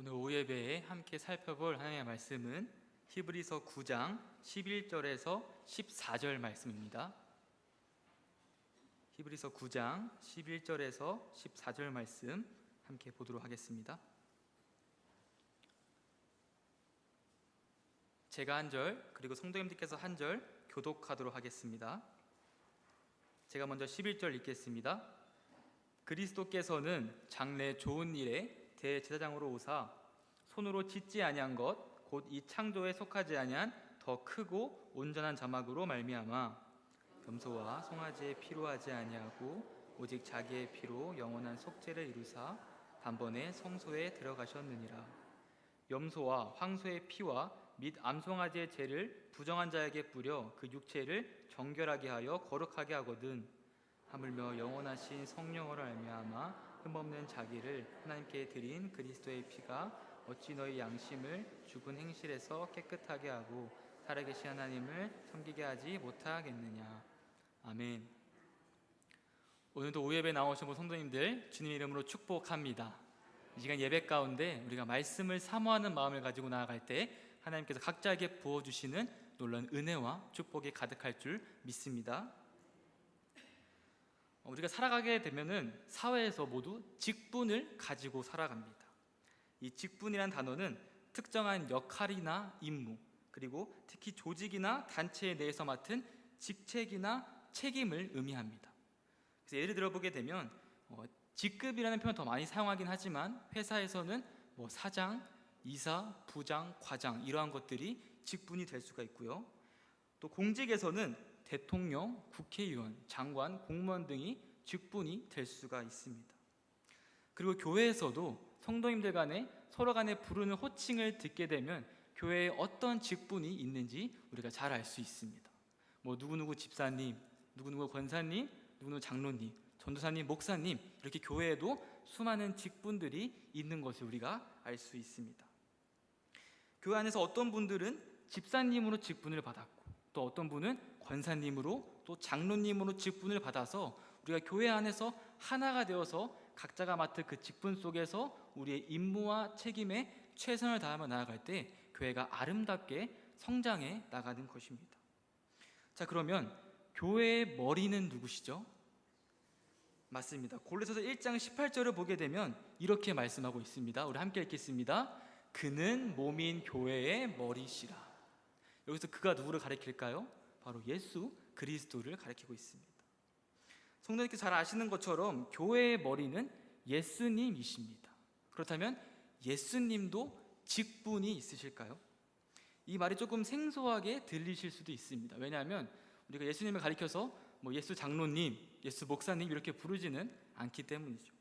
오늘 오후 예배에 함께 살펴볼 하나님의 말씀은 히브리서 9장 11절에서 14절 말씀입니다. 히브리서 9장 11절에서 14절 말씀 함께 보도록 하겠습니다. 제가 한 절, 그리고 성도님들께서 한 절 교독하도록 하겠습니다. 제가 먼저 11절 읽겠습니다. 그리스도께서는 장래 좋은 일에 대제사장으로 오사 손으로 짓지 아니한 것 곧 이 창조에 속하지 아니한 더 크고 온전한 자막으로 말미암아 염소와 송아지의 피로 하지 아니하고 오직 자기의 피로 영원한 속죄를 이루사 단번에 성소에 들어가셨느니라. 염소와 황소의 피와 및 암송아지의 죄를 부정한 자에게 뿌려 그 육체를 정결하게 하여 거룩하게 하거든 하물며 영원하신 성령으로 말미암아 흠없는 자기를 하나님께 드린 그리스도의 피가 어찌 너희 양심을 죽은 행실에서 깨끗하게 하고 살아계신 하나님을 섬기게 하지 못하겠느냐. 아멘. 오늘도 오예배 나오신 모든 성도님들 주님의 이름으로 축복합니다. 이 시간 예배 가운데 우리가 말씀을 사모하는 마음을 가지고 나아갈 때 하나님께서 각자에게 부어주시는 놀라운 은혜와 축복이 가득할 줄 믿습니다. 우리가 살아가게 되면은 사회에서 모두 직분을 가지고 살아갑니다. 이 직분이란 단어는 특정한 역할이나 임무, 그리고 특히 조직이나 단체 내에서 맡은 직책이나 책임을 의미합니다. 그래서 예를 들어 보게 되면 직급이라는 표현을 더 많이 사용하긴 하지만 회사에서는 사장, 이사, 부장, 과장 이러한 것들이 직분이 될 수가 있고요. 또 공직에서는 대통령, 국회의원, 장관, 공무원 등이 직분이 될 수가 있습니다. 그리고 교회에서도 성도님들 간에 서로 간에 부르는 호칭을 듣게 되면 교회에 어떤 직분이 있는지 우리가 잘 알 수 있습니다. 누구누구 집사님, 누구누구 권사님, 누구누구 장로님, 전도사님, 목사님, 이렇게 교회에도 수많은 직분들이 있는 것을 우리가 알 수 있습니다. 교회 안에서 어떤 분들은 집사님으로 직분을 받았고 또 어떤 분은 권사님으로 또 장로님으로 직분을 받아서 우리가 교회 안에서 하나가 되어서 각자가 맡을 그 직분 속에서 우리의 임무와 책임에 최선을 다하며 나아갈 때 교회가 아름답게 성장해 나가는 것입니다. 자, 그러면 교회의 머리는 누구시죠? 맞습니다. 골로새서 1장 18절을 보게 되면 이렇게 말씀하고 있습니다. 우리 함께 읽겠습니다. 그는 몸인 교회의 머리시라. 여기서 그가 누구를 가리킬까요? 바로 예수 그리스도를 가리키고 있습니다. 성도님께 잘 아시는 것처럼 교회의 머리는 예수님이십니다. 그렇다면 예수님도 직분이 있으실까요? 이 말이 조금 생소하게 들리실 수도 있습니다. 왜냐하면 우리가 예수님을 가리켜서 예수 장로님, 예수 목사님 이렇게 부르지는 않기 때문이죠.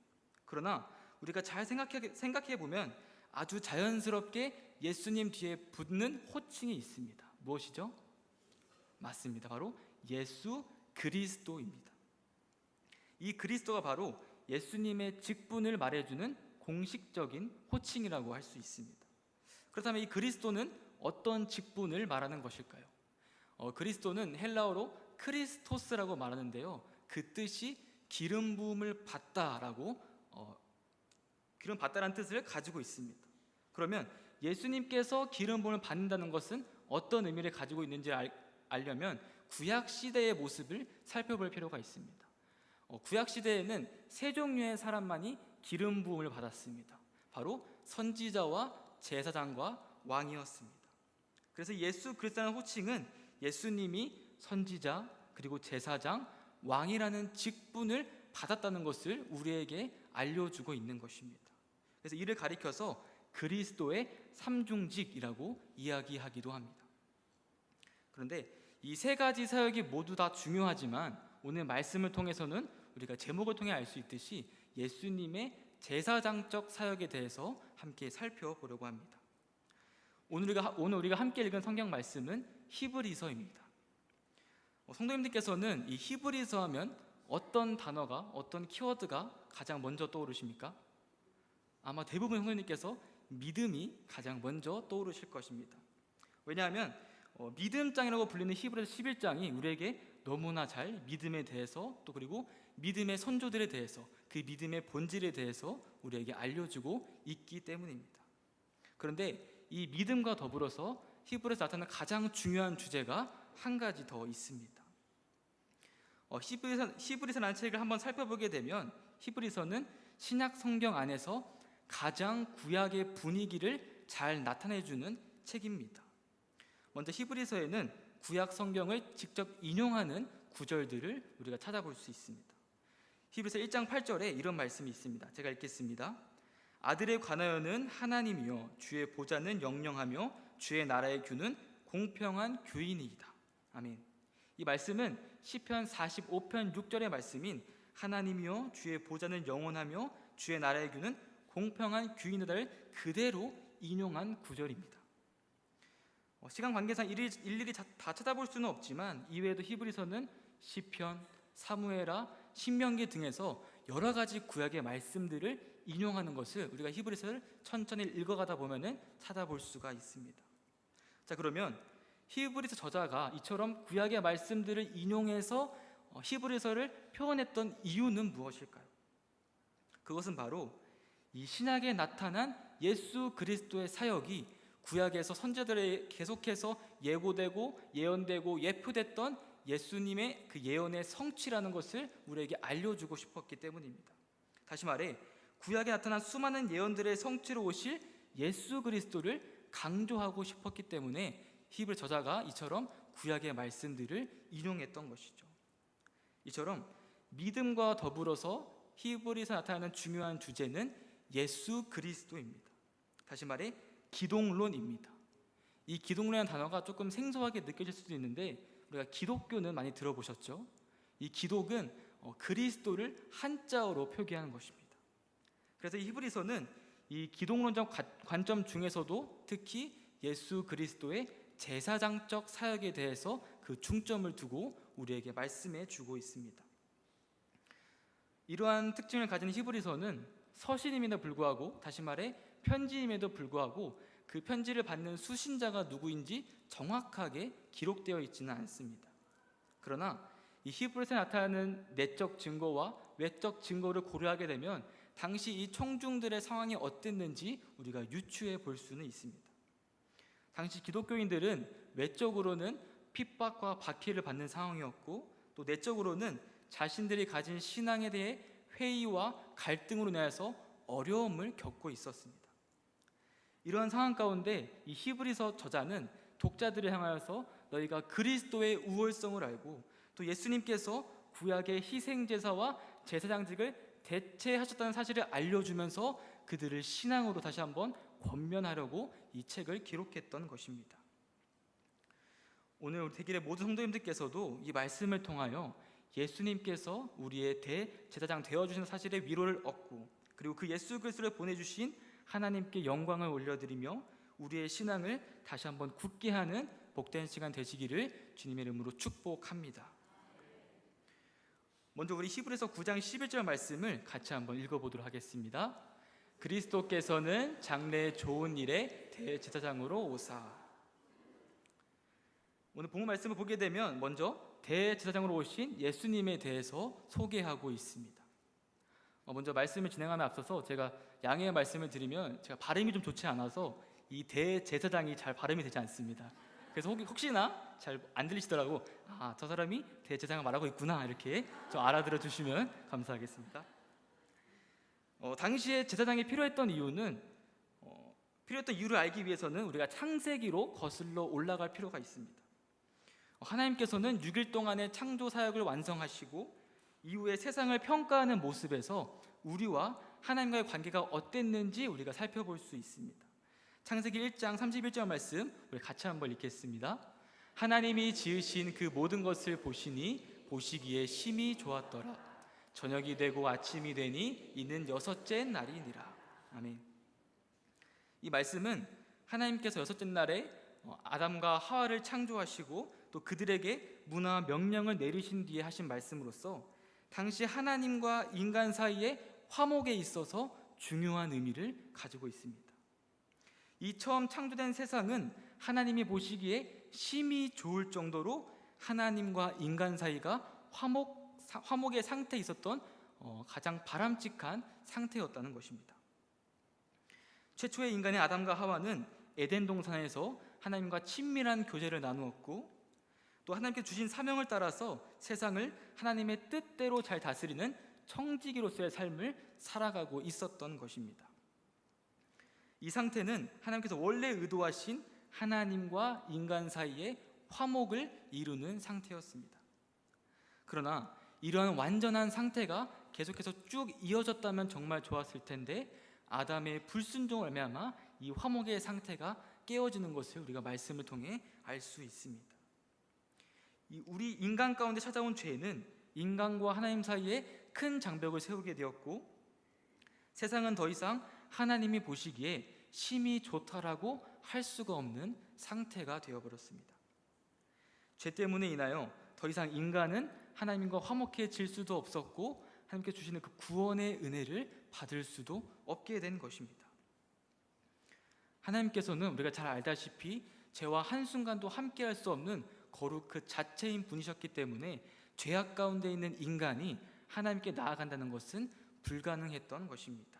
그러나 우리가 잘 생각해 보면 아주 자연스럽게 예수님 뒤에 붙는 호칭이 있습니다. 무엇이죠? 맞습니다. 바로 예수 그리스도입니다. 이 그리스도가 바로 예수님의 직분을 말해주는 공식적인 호칭이라고 할 수 있습니다. 그렇다면 이 그리스도는 어떤 직분을 말하는 것일까요? 그리스도는 헬라어로 크리스토스라고 말하는데요, 그 뜻이 기름 부음을 받다라고 기름 받다라는 뜻을 가지고 있습니다. 그러면 예수님께서 기름 부음을 받는다는 것은 어떤 의미를 가지고 있는지 알려면 구약 시대의 모습을 살펴볼 필요가 있습니다. 구약 시대에는 세 종류의 사람만이 기름 부음을 받았습니다. 바로 선지자와 제사장과 왕이었습니다. 그래서 예수 그리스도라는 호칭은 예수님이 선지자 그리고 제사장, 왕이라는 직분을 받았다는 것을 우리에게 알려주고 있는 것입니다. 그래서 이를 가리켜서 그리스도의 삼중직이라고 이야기하기도 합니다. 그런데 이 세 가지 사역이 모두 다 중요하지만 오늘 말씀을 통해서는 우리가 제목을 통해 알 수 있듯이 예수님의 제사장적 사역에 대해서 함께 살펴보려고 합니다. 오늘 우리가 함께 읽은 성경 말씀은 히브리서입니다. 성도님들께서는 이 히브리서 하면 어떤 단어가, 어떤 키워드가 가장 먼저 떠오르십니까? 아마 대부분 성도님께서 믿음이 가장 먼저 떠오르실 것입니다. 왜냐하면 믿음장이라고 불리는 히브리서 11장이 우리에게 너무나 잘 믿음에 대해서 또 그리고 믿음의 선조들에 대해서 그 믿음의 본질에 대해서 우리에게 알려주고 있기 때문입니다. 그런데 이 믿음과 더불어서 히브리서 나타나는 가장 중요한 주제가 한 가지 더 있습니다. 히브리서라는 책을 한번 살펴보게 되면 히브리서는 신약 성경 안에서 가장 구약의 분위기를 잘 나타내주는 책입니다. 먼저 히브리서에는 구약 성경을 직접 인용하는 구절들을 우리가 찾아볼 수 있습니다. 히브리서 1장 8절에 이런 말씀이 있습니다. 제가 읽겠습니다. 아들에 관하여는 하나님이요 주의 보좌는 영영하며 주의 나라의 규는 공평한 규이니이다. 아멘. 이 말씀은 시편 45편 6절의 말씀인 하나님이요 주의 보좌는 영원하며 주의 나라의 규는 공평한 규이니다를 그대로 인용한 구절입니다. 시간 관계상 일일이 다 찾아볼 수는 없지만 이외에도 히브리서는 시편, 사무엘하, 신명기 등에서 여러 가지 구약의 말씀들을 인용하는 것을 우리가 히브리서를 천천히 읽어가다 보면은 찾아볼 수가 있습니다. 자, 그러면 히브리서 저자가 이처럼 구약의 말씀들을 인용해서 히브리서를 표현했던 이유는 무엇일까요? 그것은 바로 이 신약에 나타난 예수 그리스도의 사역이 구약에서 선지자들에 계속해서 예고되고 예언되고 예표됐던 예수님의 그 예언의 성취라는 것을 우리에게 알려주고 싶었기 때문입니다. 다시 말해 구약에 나타난 수많은 예언들의 성취로 오실 예수 그리스도를 강조하고 싶었기 때문에 히브리 저자가 이처럼 구약의 말씀들을 인용했던 것이죠. 이처럼 믿음과 더불어서 히브리서 나타나는 중요한 주제는 예수 그리스도입니다. 다시 말해 기독론입니다. 이 기독론이라는 단어가 조금 생소하게 느껴질 수도 있는데 우리가 기독교는 많이 들어보셨죠? 이 기독은 그리스도를 한자어로 표기하는 것입니다. 그래서 이 히브리서는 이 기독론적 관점 중에서도 특히 예수 그리스도의 제사장적 사역에 대해서 그 중점을 두고 우리에게 말씀해 주고 있습니다. 이러한 특징을 가진 히브리서는 서신임에도 불구하고, 다시 말해 편지임에도 불구하고 그 편지를 받는 수신자가 누구인지 정확하게 기록되어 있지는 않습니다. 그러나 이 히브리서에 나타나는 내적 증거와 외적 증거를 고려하게 되면 당시 이 청중들의 상황이 어땠는지 우리가 유추해 볼 수는 있습니다. 당시 기독교인들은 외적으로는 핍박과 박해를 받는 상황이었고 또 내적으로는 자신들이 가진 신앙에 대해 회의와 갈등으로 인해서 어려움을 겪고 있었습니다. 이러한 상황 가운데 이 히브리서 저자는 독자들을 향하여서 너희가 그리스도의 우월성을 알고 또 예수님께서 구약의 희생제사와 제사장직을 대체하셨다는 사실을 알려주면서 그들을 신앙으로 다시 한번 권면하려고 이 책을 기록했던 것입니다. 오늘 우리 대길의 모든 성도님들께서도 이 말씀을 통하여 예수님께서 우리의 대제사장 되어주신 사실의 위로를 얻고 그리고 그 예수 그리스도를 보내주신 하나님께 영광을 올려드리며 우리의 신앙을 다시 한번 굳게 하는 복된 시간 되시기를 주님의 이름으로 축복합니다. 먼저 우리 히브리서 9장 11절 말씀을 같이 한번 읽어보도록 하겠습니다. 그리스도께서는 장래의 좋은 일에 대제사장으로 오사. 오늘 본문 말씀을 보게 되면 먼저 대제사장으로 오신 예수님에 대해서 소개하고 있습니다. 먼저 말씀을 진행하는 앞서서 제가 양해의 말씀을 드리면 제가 발음이 좀 좋지 않아서 이 대제사장이 잘 발음이 되지 않습니다. 그래서 혹시나 잘 안 들리시더라고 저 사람이 대제사장을 말하고 있구나 이렇게 좀 알아들어 주시면 감사하겠습니다. 당시에 제사장이 필요했던 이유를 알기 위해서는 우리가 창세기로 거슬러 올라갈 필요가 있습니다. 하나님께서는 6일 동안의 창조 사역을 완성하시고 이후에 세상을 평가하는 모습에서 우리와 하나님과의 관계가 어땠는지 우리가 살펴볼 수 있습니다. 창세기 1장 31절 말씀 우리 같이 한번 읽겠습니다. 하나님이 지으신 그 모든 것을 보시니 보시기에 심히 좋았더라. 저녁이 되고 아침이 되니 이는 여섯째 날이니라. 아멘. 이 말씀은 하나님께서 여섯째 날에 아담과 하와를 창조하시고 또 그들에게 문화 명령을 내리신 뒤에 하신 말씀으로써 당시 하나님과 인간 사이의 화목에 있어서 중요한 의미를 가지고 있습니다. 이 처음 창조된 세상은 하나님이 보시기에 심히 좋을 정도로 하나님과 인간 사이가 화목의 상태에 있었던 가장 바람직한 상태였다는 것입니다. 최초의 인간의 아담과 하와는 에덴 동산에서 하나님과 친밀한 교제를 나누었고, 또 하나님께 주신 사명을 따라서 세상을 하나님의 뜻대로 잘 다스리는 청지기로서의 삶을 살아가고 있었던 것입니다. 이 상태는 하나님께서 원래 의도하신 하나님과 인간 사이의 화목을 이루는 상태였습니다. 그러나 이러한 완전한 상태가 계속해서 쭉 이어졌다면 정말 좋았을 텐데, 아담의 불순종을 말미암아 이 화목의 상태가 깨어지는 것을 우리가 말씀을 통해 알 수 있습니다. 우리 인간 가운데 찾아온 죄는 인간과 하나님 사이에 큰 장벽을 세우게 되었고, 세상은 더 이상 하나님이 보시기에 심히 좋다라고 할 수가 없는 상태가 되어버렸습니다. 죄 때문에 인하여 더 이상 인간은 하나님과 화목해질 수도 없었고, 하나님께 주시는 그 구원의 은혜를 받을 수도 없게 된 것입니다. 하나님께서는 우리가 잘 알다시피 죄와 한순간도 함께할 수 없는 거룩 그 자체인 분이셨기 때문에 죄악 가운데 있는 인간이 하나님께 나아간다는 것은 불가능했던 것입니다.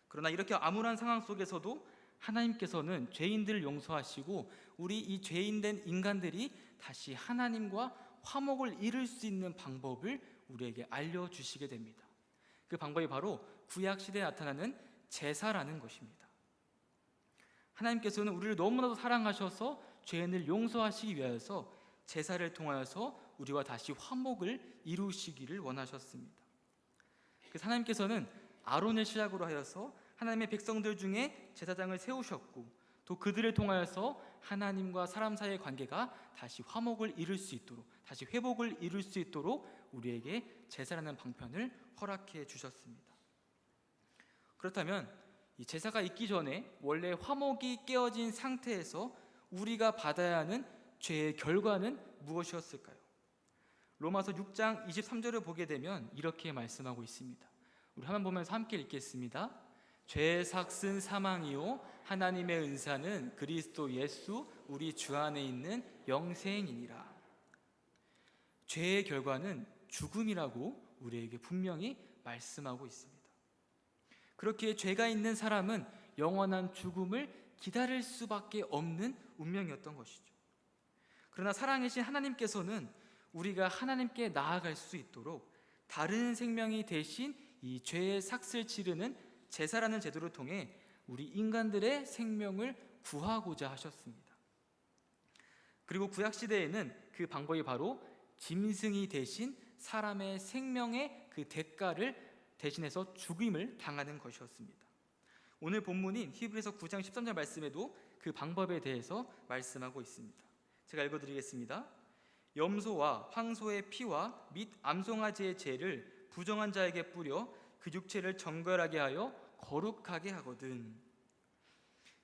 그러나 이렇게 암울한 상황 속에서도 하나님께서는 죄인들을 용서하시고 우리 이 죄인된 인간들이 다시 하나님과 화목을 이룰 수 있는 방법을 우리에게 알려주시게 됩니다. 그 방법이 바로 구약시대에 나타나는 제사라는 것입니다. 하나님께서는 우리를 너무나도 사랑하셔서 죄인을 용서하시기 위하여서 제사를 통하여서 우리와 다시 화목을 이루시기를 원하셨습니다. 그래서 하나님께서는 아론을 시작으로 하여서 하나님의 백성들 중에 제사장을 세우셨고, 또 그들을 통하여서 하나님과 사람 사이의 관계가 다시 화목을 이룰 수 있도록, 다시 회복을 이룰 수 있도록 우리에게 제사라는 방편을 허락해 주셨습니다. 그렇다면 이 제사가 있기 전에 원래 화목이 깨어진 상태에서 우리가 받아야 하는 죄의 결과는 무엇이었을까요? 로마서 6장 23절을 보게 되면 이렇게 말씀하고 있습니다. 우리 한번 보면서 함께 읽겠습니다. 죄의 삭은 사망이요 하나님의 은사는 그리스도 예수 우리 주 안에 있는 영생이니라. 죄의 결과는 죽음이라고 우리에게 분명히 말씀하고 있습니다. 그렇기에 죄가 있는 사람은 영원한 죽음을 기다릴 수밖에 없는 운명이었던 것이죠. 그러나 사랑이신 하나님께서는 우리가 하나님께 나아갈 수 있도록 다른 생명이 대신 이 죄의 삭을 치르는 제사라는 제도를 통해 우리 인간들의 생명을 구하고자 하셨습니다. 그리고 구약시대에는 그 방법이 바로 짐승이 대신 사람의 생명의 그 대가를 대신해서 죽임을 당하는 것이었습니다. 오늘 본문인 히브리서 9장 13절 말씀에도 그 방법에 대해서 말씀하고 있습니다. 제가 읽어드리겠습니다. 염소와 황소의 피와 및 암송아지의 죄를 부정한 자에게 뿌려 그 육체를 정결하게 하여 거룩하게 하거든.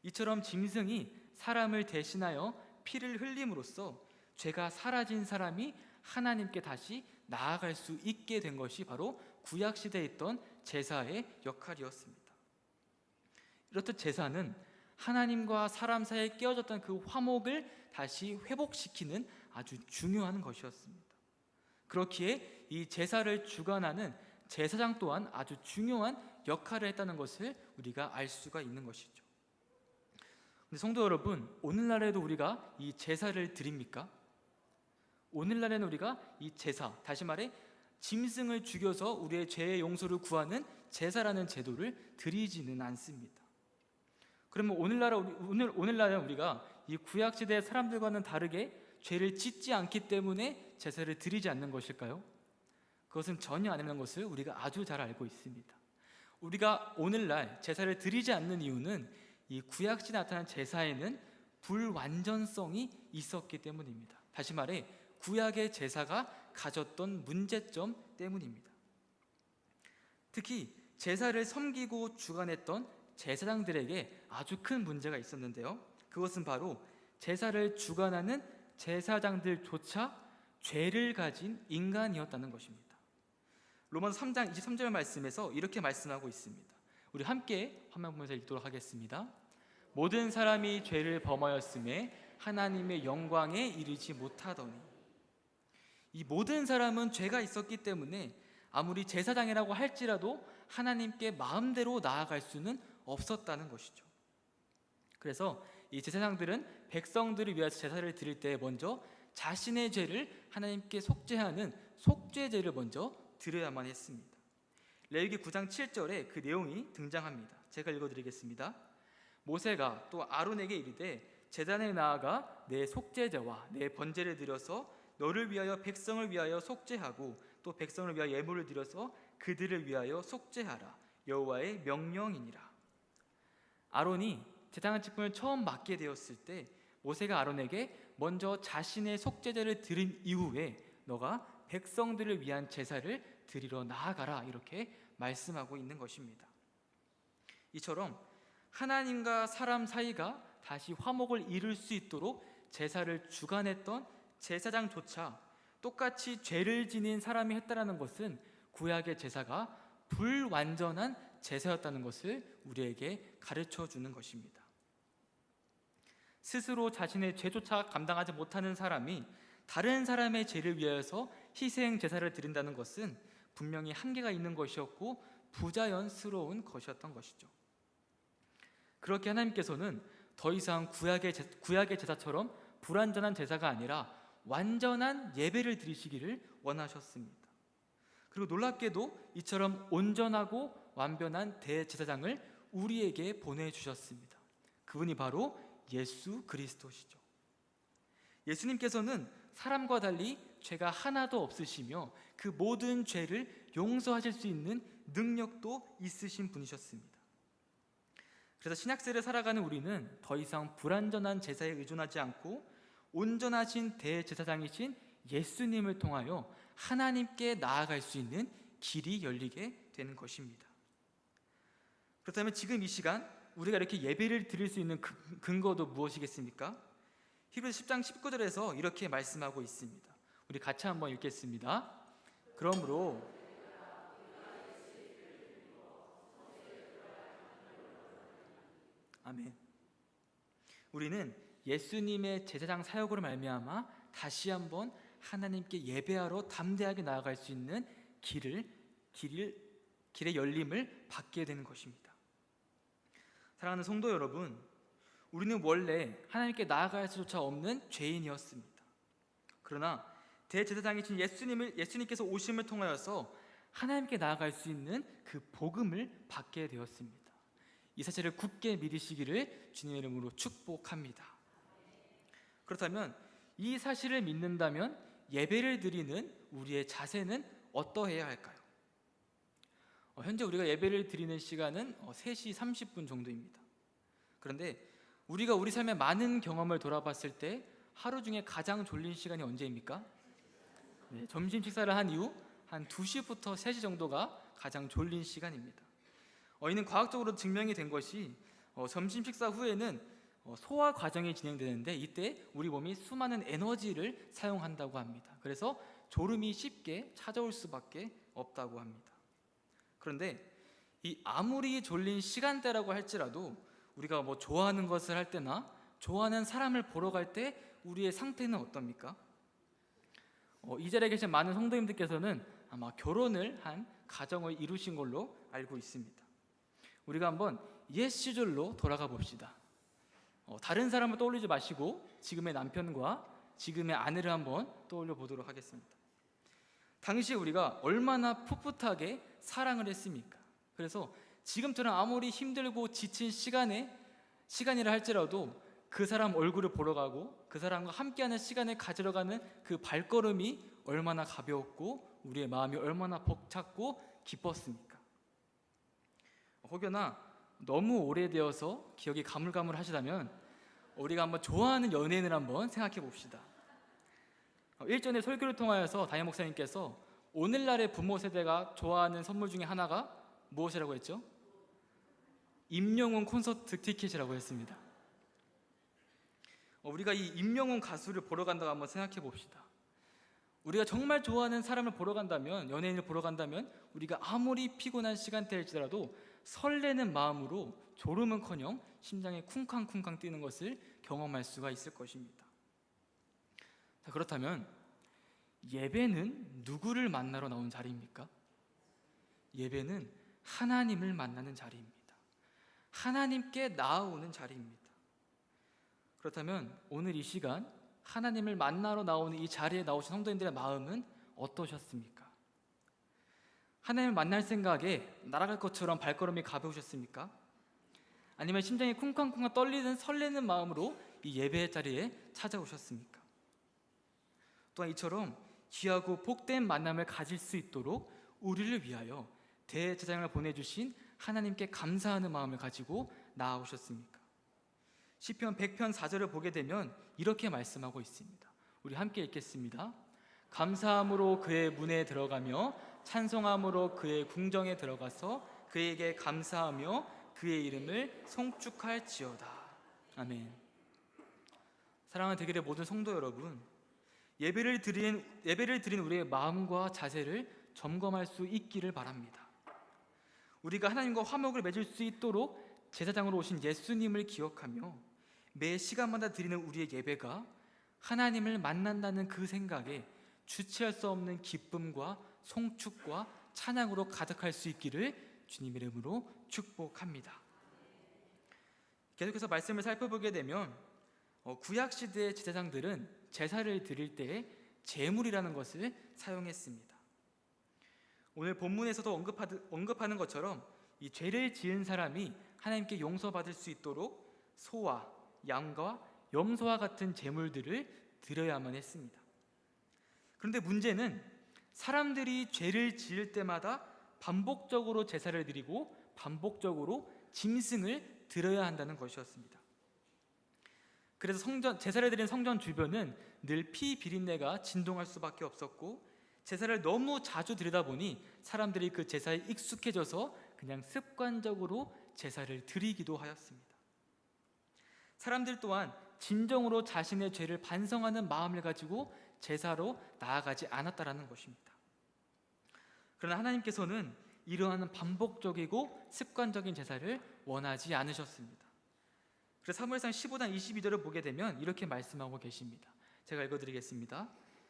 이처럼 짐승이 사람을 대신하여 피를 흘림으로써 죄가 사라진 사람이 하나님께 다시 나아갈 수 있게 된 것이 바로 구약시대에 있던 제사의 역할이었습니다. 이렇듯 제사는 하나님과 사람 사이에 깨어졌던 그 화목을 다시 회복시키는 아주 중요한 것이었습니다. 그렇기에 이 제사를 주관하는 제사장 또한 아주 중요한 역할을 했다는 것을 우리가 알 수가 있는 것이죠. 근데 성도 여러분, 오늘날에도 우리가 이 제사를 드립니까? 오늘날에는 우리가 이 제사, 다시 말해 짐승을 죽여서 우리의 죄의 용서를 구하는 제사라는 제도를 드리지는 않습니다. 그러면 오늘날에 우리가 이 구약시대의 사람들과는 다르게 죄를 짓지 않기 때문에 제사를 드리지 않는 것일까요? 그것은 전혀 아니라는 것을 우리가 아주 잘 알고 있습니다. 우리가 오늘날 제사를 드리지 않는 이유는 이 구약시대에 나타난 제사에는 불완전성이 있었기 때문입니다. 다시 말해 구약의 제사가 가졌던 문제점 때문입니다. 특히 제사를 섬기고 주관했던 제사장들에게 아주 큰 문제가 있었는데요. 그것은 바로 제사를 주관하는 제사장들조차 죄를 가진 인간이었다는 것입니다. 로마서 3장 23절 말씀에서 이렇게 말씀하고 있습니다. 우리 함께 화면 보면서 읽도록 하겠습니다. 모든 사람이 죄를 범하였음에 하나님의 영광에 이르지 못하더니. 이 모든 사람은 죄가 있었기 때문에 아무리 제사장이라고 할지라도 하나님께 마음대로 나아갈 수는 없었다는 것이죠. 그래서 이 제사장들은 백성들을 위해서 제사를 드릴 때 먼저 자신의 죄를 하나님께 속죄하는 속죄제를 먼저 드려야만 했습니다. 레위기 9장 7절에 그 내용이 등장합니다. 제가 읽어드리겠습니다. 모세가 또 아론에게 이르되 제단에 나아가 내 속죄제와 내 번제를 드려서 너를 위하여 백성을 위하여 속죄하고 또 백성을 위하여 예물을 드려서 그들을 위하여 속죄하라. 여호와의 명령이니라. 아론이 제사장 직분을 처음 맡게 되었을 때 모세가 아론에게 먼저 자신의 속죄제를 드린 이후에 너가 백성들을 위한 제사를 드리러 나아가라, 이렇게 말씀하고 있는 것입니다. 이처럼 하나님과 사람 사이가 다시 화목을 이룰 수 있도록 제사를 주관했던 제사장조차 똑같이 죄를 지닌 사람이 했다라는 것은 구약의 제사가 불완전한 제사였다는 것을 우리에게 가르쳐 주는 것입니다. 스스로 자신의 죄조차 감당하지 못하는 사람이 다른 사람의 죄를 위하여서 희생 제사를 드린다는 것은 분명히 한계가 있는 것이었고 부자연스러운 것이었던 것이죠. 그렇게 하나님께서는 더 이상 구약의 제사처럼 불완전한 제사가 아니라 완전한 예배를 드리시기를 원하셨습니다. 그리고 놀랍게도 이처럼 온전하고 완변한 대제사장을 우리에게 보내주셨습니다. 그분이 바로 예수 그리스도시죠. 예수님께서는 사람과 달리 죄가 하나도 없으시며 그 모든 죄를 용서하실 수 있는 능력도 있으신 분이셨습니다. 그래서 신약세를 살아가는 우리는 더 이상 불완전한 제사에 의존하지 않고 온전하신 대제사장이신 예수님을 통하여 하나님께 나아갈 수 있는 길이 열리게 되는 것입니다. 그렇다면 지금 이 시간 우리가 이렇게 예배를 드릴 수 있는 근거도 무엇이겠습니까? 히브리서 10장 19절에서 이렇게 말씀하고 있습니다. 우리 같이 한번 읽겠습니다. 그러므로 아멘. 우리는 예수님의 제사장 사역으로 말미암아 다시 한번 하나님께 예배하러 담대하게 나아갈 수 있는 길의 열림을 받게 되는 것입니다. 사랑하는 성도 여러분, 우리는 원래 하나님께 나아갈 수조차 없는 죄인이었습니다. 그러나 대제사장이신 예수님께서 오심을 통하여서 하나님께 나아갈 수 있는 그 복음을 받게 되었습니다. 이 사실을 굳게 믿으시기를 주님의 이름으로 축복합니다. 그렇다면 이 사실을 믿는다면 예배를 드리는 우리의 자세는 어떠해야 할까요? 현재 우리가 예배를 드리는 시간은 3시 30분 정도입니다. 그런데 우리가 우리 삶의 많은 경험을 돌아봤을 때 하루 중에 가장 졸린 시간이 언제입니까? 네, 점심 식사를 한 이후 한 2시부터 3시 정도가 가장 졸린 시간입니다. 이는 과학적으로 증명이 된 것이 점심 식사 후에는 소화 과정이 진행되는데 이때 우리 몸이 수많은 에너지를 사용한다고 합니다. 그래서 졸음이 쉽게 찾아올 수밖에 없다고 합니다. 그런데 이 아무리 졸린 시간대라고 할지라도 우리가 좋아하는 것을 할 때나 좋아하는 사람을 보러 갈 때 우리의 상태는 어떻습니까? 이 자리에 계신 많은 성도님들께서는 아마 결혼을 한 가정을 이루신 걸로 알고 있습니다. 우리가 한번 옛 시절로 돌아가 봅시다. 다른 사람을 떠올리지 마시고 지금의 남편과 지금의 아내를 한번 떠올려 보도록 하겠습니다. 당시 우리가 얼마나 풋풋하게 사랑을 했습니까? 그래서 지금처럼 아무리 힘들고 지친 시간이라 할지라도 그 사람 얼굴을 보러 가고 그 사람과 함께하는 시간을 가지러 가는 그 발걸음이 얼마나 가벼웠고 우리의 마음이 얼마나 벅찼고 기뻤습니까? 혹여나 너무 오래되어서 기억이 가물가물하시다면 우리가 한번 좋아하는 연예인을 한번 생각해 봅시다. 일전에 설교를 통하여서 담임 목사님께서 오늘날의 부모 세대가 좋아하는 선물 중에 하나가 무엇이라고 했죠? 임영웅 콘서트 티켓이라고 했습니다. 우리가 이 임영웅 가수를 보러 간다고 한번 생각해 봅시다. 우리가 정말 좋아하는 사람을 보러 간다면, 연예인을 보러 간다면 우리가 아무리 피곤한 시간대일지라도 설레는 마음으로 졸음은커녕 심장이 쿵쾅쿵쾅 뛰는 것을 경험할 수가 있을 것입니다. 자, 그렇다면 예배는 누구를 만나러 나온 자리입니까? 예배는 하나님을 만나는 자리입니다. 하나님께 나아오는 자리입니다. 그렇다면 오늘 이 시간 하나님을 만나러 나오는 이 자리에 나오신 성도님들의 마음은 어떠셨습니까? 하나님을 만날 생각에 날아갈 것처럼 발걸음이 가벼우셨습니까? 아니면 심장이 쿵쾅쿵쾅 떨리는 설레는 마음으로 이 예배의 자리에 찾아오셨습니까? 또한 이처럼 귀하고 복된 만남을 가질 수 있도록 우리를 위하여 대제사장을 보내주신 하나님께 감사하는 마음을 가지고 나아오셨습니까? 시편 100편 4절을 보게 되면 이렇게 말씀하고 있습니다. 우리 함께 읽겠습니다. 감사함으로 그의 문에 들어가며 찬송함으로 그의 궁정에 들어가서 그에게 감사하며 그의 이름을 송축할지어다. 아멘. 사랑하는 대길의 모든 성도 여러분, 예배를 드린 우리의 마음과 자세를 점검할 수 있기를 바랍니다. 우리가 하나님과 화목을 맺을 수 있도록 제사장으로 오신 예수님을 기억하며 매 시간마다 드리는 우리의 예배가 하나님을 만난다는 그 생각에 주체할 수 없는 기쁨과 송축과 찬양으로 가득할 수 있기를 주님 이름으로 축복합니다. 계속해서 말씀을 살펴보게 되면 구약시대의 제사장들은 제사를 드릴 때에 제물이라는 것을 사용했습니다. 오늘 본문에서도 언급하는 것처럼 이 죄를 지은 사람이 하나님께 용서받을 수 있도록 소와 양과 염소와 같은 제물들을 드려야만 했습니다. 그런데 문제는 사람들이 죄를 지을 때마다 반복적으로 제사를 드리고 반복적으로 짐승을 드려야 한다는 것이었습니다. 그래서 제사를 드린 성전 주변은 늘 피 비린내가 진동할 수밖에 없었고, 제사를 너무 자주 드리다 보니 사람들이 그 제사에 익숙해져서 그냥 습관적으로 제사를 드리기도 하였습니다. 사람들 또한 진정으로 자신의 죄를 반성하는 마음을 가지고 제사로 나아가지 않았다라는 것입니다. 그러나 하나님께서는 이러한 반복적이고 습관적인 제사를 원하지 않으셨습니다. 그래서 사무엘상 15장 22절을 보게 되면 이렇게 말씀하고 계십니다. 제가 읽어드리겠습니다.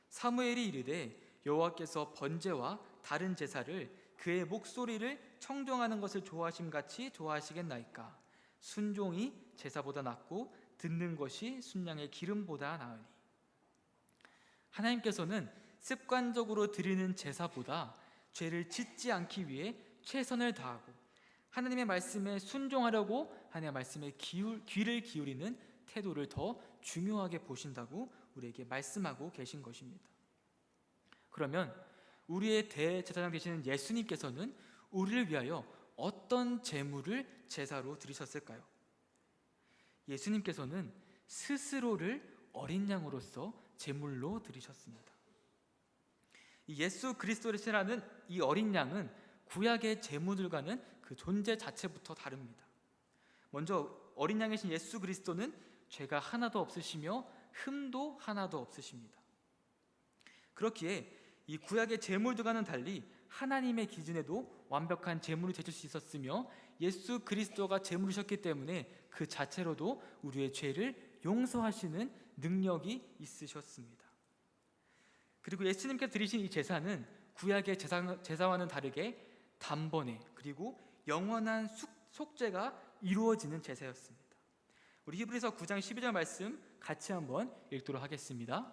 사무엘이 이르되 여호와께서 번제와 다른 제사를 그의 목소리를 청종하는 것을 좋아하심같이 좋아하시겠나이까. 순종이 제사보다 낫고 듣는 것이 순양의 기름보다 나으니. 하나님께서는 습관적으로 드리는 제사보다 죄를 짓지 않기 위해 최선을 다하고 하나님의 말씀에 순종하려고 하나님의 말씀에 귀를 기울이는 태도를 더 중요하게 보신다고 우리에게 말씀하고 계신 것입니다. 그러면 우리의 대제사장 되시는 예수님께서는 우리를 위하여 어떤 제물을 제사로 드리셨을까요? 예수님께서는 스스로를 어린 양으로서 제물로 드리셨습니다. 예수 그리스도라는 이 어린 양은 구약의 제물들과는 그 존재 자체부터 다릅니다. 먼저 어린 양이신 예수 그리스도는 죄가 하나도 없으시며 흠도 하나도 없으십니다. 그렇기에 이 구약의 제물들과는 달리 하나님의 기준에도 완벽한 제물이 되실 수 있었으며 예수 그리스도가 제물이셨기 때문에 그 자체로도 우리의 죄를 용서하시는 능력이 있으셨습니다. 그리고 예수님께 드리신 이 제사는 구약의 제사와는 다르게 단번에 그리고 영원한 속죄가 이루어지는 제사였습니다. 우리 히브리서 9장 12절 말씀 같이 한번 읽도록 하겠습니다.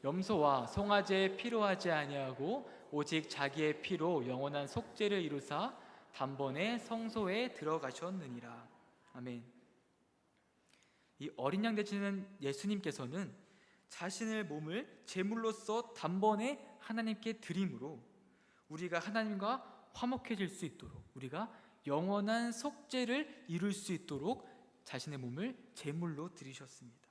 염소와 송아지에 필요하지 아니하고 오직 자기의 피로 영원한 속죄를 이루사 단번에 성소에 들어가셨느니라. 아멘. 이 어린 양 되시는 예수님께서는 자신의 몸을 제물로서 단번에 하나님께 드림으로 우리가 하나님과 화목해질 수 있도록, 우리가 영원한 속죄를 이룰 수 있도록 자신의 몸을 제물로 드리셨습니다.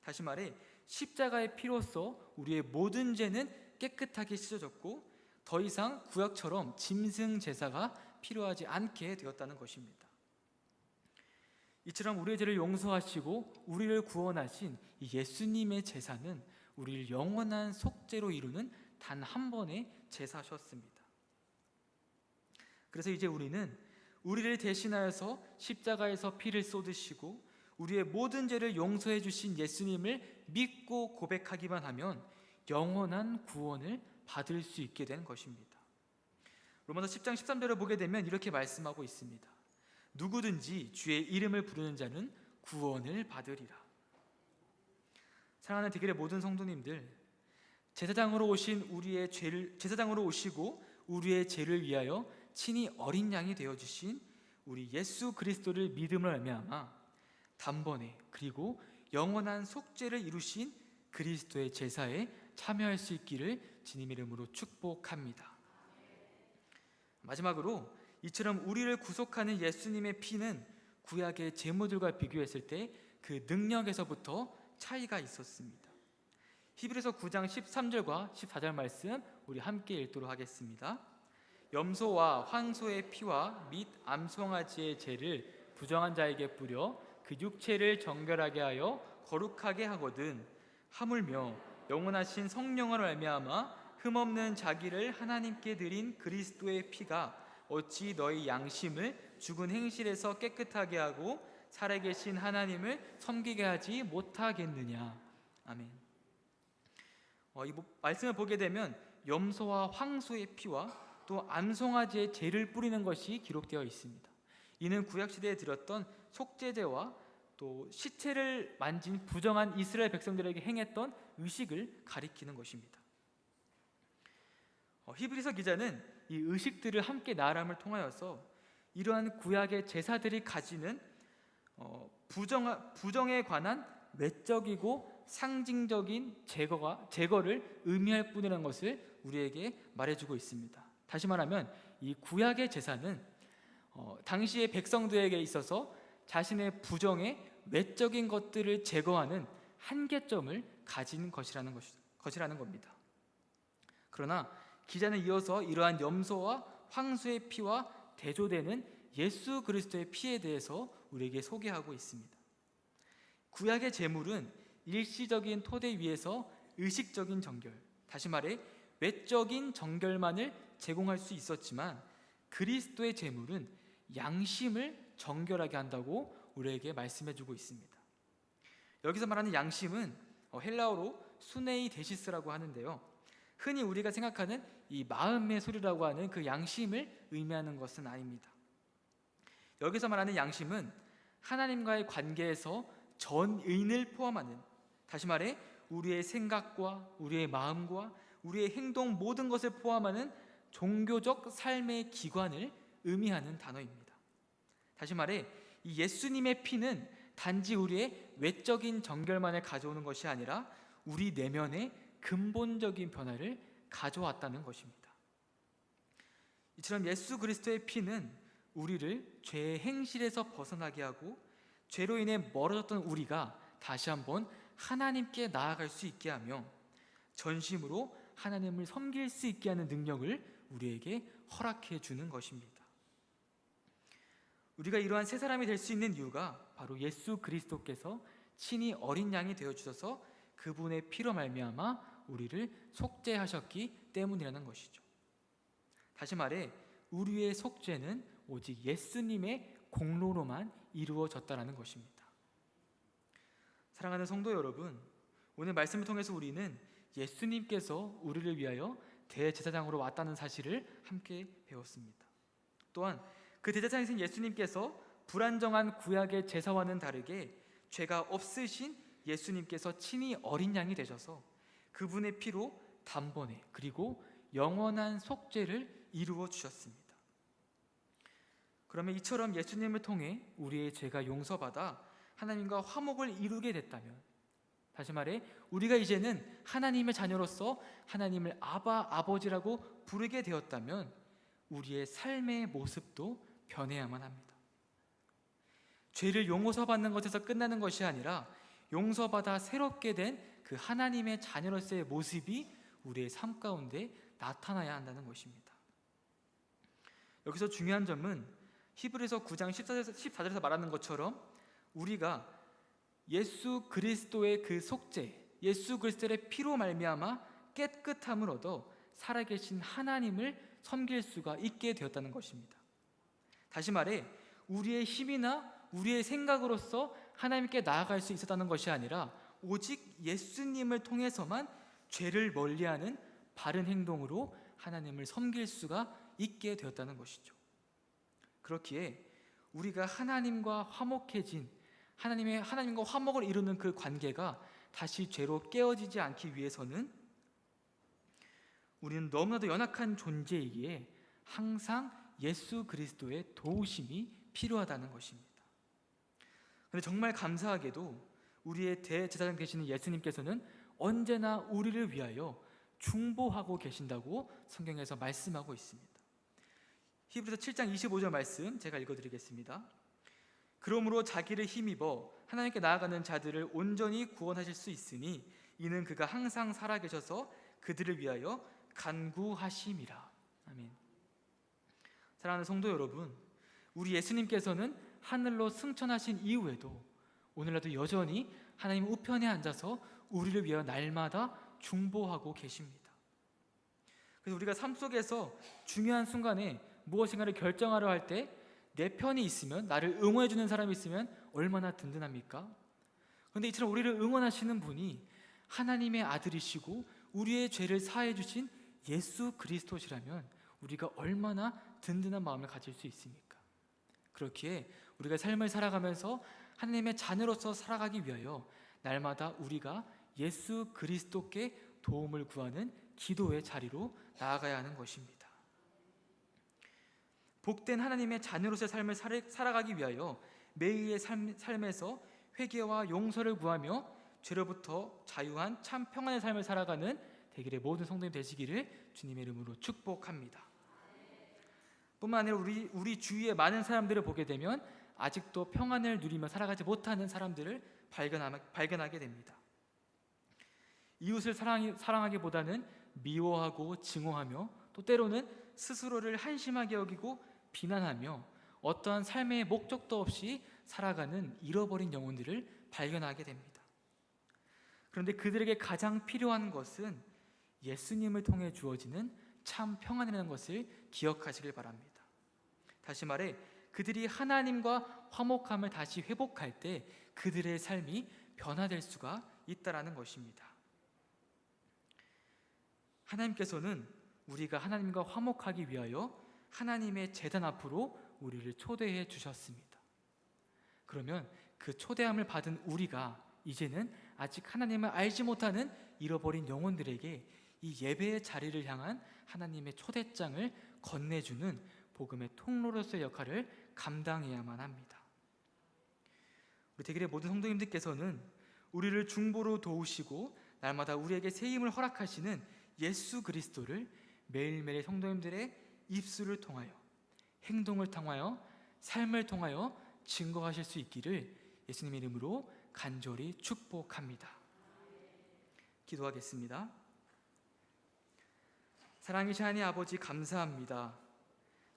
다시 말해 십자가의 피로써 우리의 모든 죄는 깨끗하게 씻어졌고 더 이상 구약처럼 짐승 제사가 필요하지 않게 되었다는 것입니다. 이처럼 우리의 죄를 용서하시고 우리를 구원하신 이 예수님의 제사는 우리를 영원한 속죄로 이루는 단 한 번의 제사셨습니다. 그래서 이제 우리는 우리를 대신하여서 십자가에서 피를 쏟으시고 우리의 모든 죄를 용서해 주신 예수님을 믿고 고백하기만 하면 영원한 구원을 받을 수 있게 된 것입니다. 로마서 10장 13절을 보게 되면 이렇게 말씀하고 있습니다. 누구든지 주의 이름을 부르는 자는 구원을 받으리라. 사랑하는 대길의 모든 성도님들, 제사장으로 오시고 우리의 죄를 위하여 친히 어린 양이 되어 주신 우리 예수 그리스도를 믿음으로 말미암아 단번에 그리고 영원한 속죄를 이루신 그리스도의 제사에 참여할 수 있기를 주님 이름으로 축복합니다. 마지막으로 이처럼 우리를 구속하는 예수님의 피는 구약의 제물들과 비교했을 때 그 능력에서부터 차이가 있었습니다. 히브리서 9장 13절과 14절 말씀 우리 함께 읽도록 하겠습니다. 염소와 황소의 피와 및 암송아지의 죄를 부정한 자에게 뿌려 그 육체를 정결하게 하여 거룩하게 하거든 하물며 영원하신 성령으로 말미암아 흠없는 자기를 하나님께 드린 그리스도의 피가 어찌 너희 양심을 죽은 행실에서 깨끗하게 하고 살아계신 하나님을 섬기게 하지 못하겠느냐. 아멘. 이 말씀을 보게 되면 염소와 황소의 피와 또 암송아지의 죄를 뿌리는 것이 기록되어 있습니다. 이는 구약시대에 드렸던 속죄제와 또 시체를 만진 부정한 이스라엘 백성들에게 행했던 의식을 가리키는 것입니다. 히브리서 기자는 이 의식들을 함께 나열함을 통하여서 이러한 구약의 제사들이 가지는 부정에 관한 외적이고 상징적인 제거를 의미할 뿐이라는 것을 우리에게 말해주고 있습니다. 다시 말하면 이 구약의 제사는 당시의 백성들에게 있어서 자신의 부정의 외적인 것들을 제거하는 한계점을 가진 것이라는 겁니다. 그러나 기자는 이어서 이러한 염소와 황소의 피와 대조되는 예수 그리스도의 피에 대해서 우리에게 소개하고 있습니다. 구약의 제물은 일시적인 토대 위에서 의식적인 정결, 다시 말해 외적인 정결만을 제공할 수 있었지만 그리스도의 제물은 양심을 정결하게 한다고 우리에게 말씀해주고 있습니다. 여기서 말하는 양심은 헬라어로 수네이 데시스라고 하는데요, 흔히 우리가 생각하는 이 마음의 소리라고 하는 그 양심을 의미하는 것은 아닙니다. 여기서 말하는 양심은 하나님과의 관계에서 전인을 포함하는, 다시 말해 우리의 생각과 우리의 마음과 우리의 행동 모든 것을 포함하는 종교적 삶의 기관을 의미하는 단어입니다. 다시 말해 이 예수님의 피는 단지 우리의 외적인 정결만을 가져오는 것이 아니라 우리 내면의 근본적인 변화를 가져왔다는 것입니다. 이처럼 예수 그리스도의 피는 우리를 죄의 행실에서 벗어나게 하고 죄로 인해 멀어졌던 우리가 다시 한번 하나님께 나아갈 수 있게 하며 전심으로 하나님을 섬길 수 있게 하는 능력을 우리에게 허락해 주는 것입니다. 우리가 이러한 새 사람이 될 수 있는 이유가 바로 예수 그리스도께서 친히 어린 양이 되어 주셔서 그분의 피로 말미암아 우리를 속죄하셨기 때문이라는 것이죠. 다시 말해 우리의 속죄는 오직 예수님의 공로로만 이루어졌다라는 것입니다. 사랑하는 성도 여러분, 오늘 말씀을 통해서 우리는 예수님께서 우리를 위하여 대제사장으로 왔다는 사실을 함께 배웠습니다. 또한 그 대제사장이신 예수님께서 불안정한 구약의 제사와는 다르게 죄가 없으신 예수님께서 친히 어린 양이 되셔서 그분의 피로 단번에 그리고 영원한 속죄를 이루어 주셨습니다. 그러면 이처럼 예수님을 통해 우리의 죄가 용서받아 하나님과 화목을 이루게 됐다면, 다시 말해 우리가 이제는 하나님의 자녀로서 하나님을 아버지라고 부르게 되었다면 우리의 삶의 모습도 변해야만 합니다. 죄를 용서받는 것에서 끝나는 것이 아니라 용서받아 새롭게 된 그 하나님의 자녀로서의 모습이 우리의 삶 가운데 나타나야 한다는 것입니다. 여기서 중요한 점은 히브리서 9장 14절에서 말하는 것처럼 우리가 예수 그리스도의 그 속죄, 예수 그리스도의 피로 말미암아 깨끗함을 얻어 살아계신 하나님을 섬길 수가 있게 되었다는 것입니다. 다시 말해 우리의 힘이나 우리의 생각으로서 하나님께 나아갈 수 있었다는 것이 아니라 오직 예수님을 통해서만 죄를 멀리하는 바른 행동으로 하나님을 섬길 수가 있게 되었다는 것이죠. 그렇기에 우리가 하나님과 화목해진 하나님과 화목을 이루는 그 관계가 다시 죄로 깨어지지 않기 위해서는 우리는 너무나도 연약한 존재이기에 항상 예수 그리스도의 도우심이 필요하다는 것입니다. 그런데 정말 감사하게도 우리의 대제사장 되시는 예수님께서는 언제나 우리를 위하여 중보하고 계신다고 성경에서 말씀하고 있습니다. 히브리서 7장 25절 말씀 제가 읽어드리겠습니다. 그러므로 자기를 힘입어 하나님께 나아가는 자들을 온전히 구원하실 수 있으니 이는 그가 항상 살아계셔서 그들을 위하여 간구하심이라. 아멘. 사랑하는 성도 여러분, 우리 예수님께서는 하늘로 승천하신 이후에도 오늘날도 여전히 하나님 우편에 앉아서 우리를 위하여 날마다 중보하고 계십니다. 그래서 우리가 삶 속에서 중요한 순간에 무엇인가를 결정하려 할 때 내 편이 있으면, 나를 응원해 주는 사람이 있으면 얼마나 든든합니까? 그런데 이처럼 우리를 응원하시는 분이 하나님의 아들이시고 우리의 죄를 사해 주신 예수 그리스도시라면 우리가 얼마나 든든한 마음을 가질 수 있습니까? 그렇기에 우리가 삶을 살아가면서 하나님의 자녀로서 살아가기 위하여 날마다 우리가 예수 그리스도께 도움을 구하는 기도의 자리로 나아가야 하는 것입니다. 복된 하나님의 자녀로서의 삶을 살아가기 위하여 매일의 삶에서 회개와 용서를 구하며 죄로부터 자유한 참 평안의 삶을 살아가는 대길의 모든 성도님 되시기를 주님의 이름으로 축복합니다. 뿐만 아니라 우리 주위의 많은 사람들을 보게 되면 아직도 평안을 누리며 살아가지 못하는 사람들을 발견하게 됩니다. 이웃을 사랑하기보다는 미워하고 증오하며 또 때로는 스스로를 한심하게 여기고 비난하며 어떠한 삶의 목적도 없이 살아가는 잃어버린 영혼들을 발견하게 됩니다. 그런데 그들에게 가장 필요한 것은 예수님을 통해 주어지는 참 평안이라는 것을 기억하시길 바랍니다. 다시 말해 그들이 하나님과 화목함을 다시 회복할 때 그들의 삶이 변화될 수가 있다는 것입니다. 하나님께서는 우리가 하나님과 화목하기 위하여 하나님의 제단 앞으로 우리를 초대해 주셨습니다. 그러면 그 초대함을 받은 우리가 이제는 아직 하나님을 알지 못하는 잃어버린 영혼들에게 이 예배의 자리를 향한 하나님의 초대장을 건네주는 복음의 통로로서의 역할을 감당해야만 합니다. 우리 대길의 모든 성도님들께서는 우리를 중보로 도우시고 날마다 우리에게 새 힘을 허락하시는 예수 그리스도를 매일매일 성도님들의 입술을 통하여, 행동을 통하여, 삶을 통하여 증거하실 수 있기를 예수님의 이름으로 간절히 축복합니다. 기도하겠습니다. 사랑이신 하나님 아버지, 감사합니다.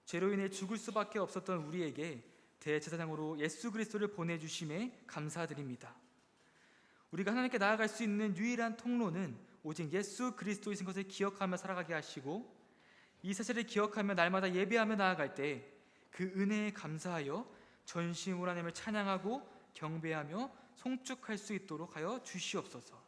죄로 인해 죽을 수밖에 없었던 우리에게 대제사장으로 예수 그리스도를 보내주심에 감사드립니다. 우리가 하나님께 나아갈 수 있는 유일한 통로는 오직 예수 그리스도이신 것을 기억하며 살아가게 하시고, 이 사실을 기억하며 날마다 예배하며 나아갈 때 그 은혜에 감사하여 전심으로 하나님을 찬양하고 경배하며 송축할 수 있도록 하여 주시옵소서.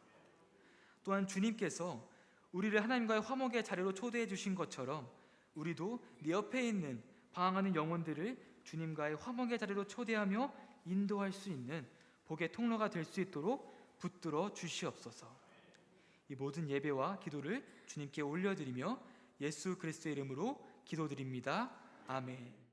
또한 주님께서 우리를 하나님과의 화목의 자리로 초대해 주신 것처럼 우리도 네 옆에 있는 방황하는 영혼들을 주님과의 화목의 자리로 초대하며 인도할 수 있는 복의 통로가 될 수 있도록 붙들어 주시옵소서. 이 모든 예배와 기도를 주님께 올려드리며 예수 그리스도의 이름으로 기도드립니다. 아멘.